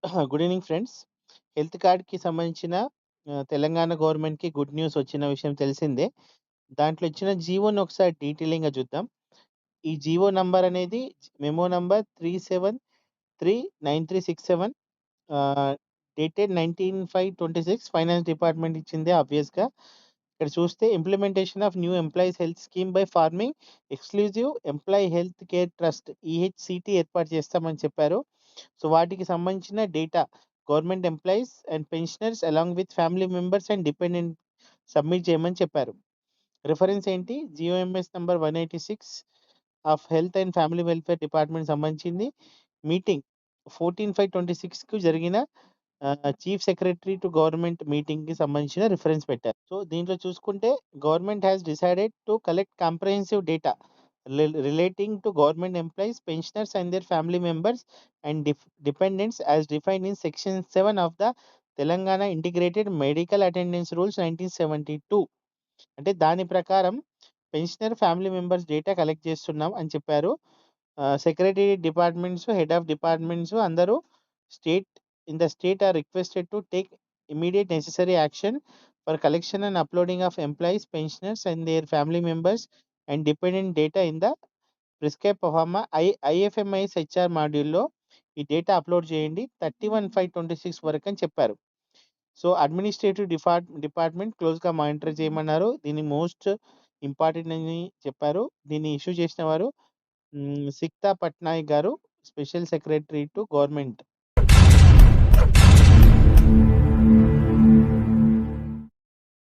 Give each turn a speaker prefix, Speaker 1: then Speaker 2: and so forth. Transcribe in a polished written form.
Speaker 1: Good evening friends. Health కార్డ్‌కి సంబంధించిన తెలంగాణ గవర్నమెంట్‌కి గుడ్ న్యూస్ వచ్చిన విషయం తెలిసిందే. దాంట్లో ఇచ్చిన జీవోని ఒకసారి డీటెయిలింగ్‌గా చూద్దాం. ఈ జీవో నంబర్ అనేది memo number 373937 dated 19/5/26 finance department ఇచ్చిందే ఆబ్వియస్‌గా. ఇక్కడ చూస్తే implementation of new employees health scheme by forming exclusive employee health care trust EHCT ఏర్పాటు చేస్తామని చెప్పారు. సో, వాటికి సంబంధించిన data government employees and pensioners along with family members and dependent submit చేయమని చెప్పారు. రిఫరెన్స్ ఏంటి? GOMS number 186 of health and family welfare department సంబంధించింది. Meeting 14/5/26కు జరిగిన చీఫ్ సెక్రటరీ టు గవర్నమెంట్ మీటింగ్‌కి సంబంధించిన రిఫరెన్స్ పెట్టారు. సో, దీంట్లో చూసుకుంటే government has decided to collect comprehensive data relating to government employees, pensioners and their family members and dependents as defined in Section 7 of the Telangana integrated medical attendance rules 1972. అంటే దాని ప్రకారం pensioner, family members data collect చేస్తున్నాం అని చెప్పారు. Secretary departments, head of departments అందరూ state state are requested to take immediate necessary action for collection and uploading of employees, pensioners and their family members and dependent data in the prescribe proforma IFMIS HR మాడ్యూల్‌లో ఈ data upload చేయండి 31/5/26 వరకు అని చెప్పారు. So, administrative department క్లోజ్‌గా monitor చేయమన్నారు. దీన్ని most important అని చెప్పారు. దీన్ని ఇష్యూ చేసిన వారు సిక్తా పట్నాయక్ గారు, స్పెషల్ సెక్రటరీ టు గవర్నమెంట్.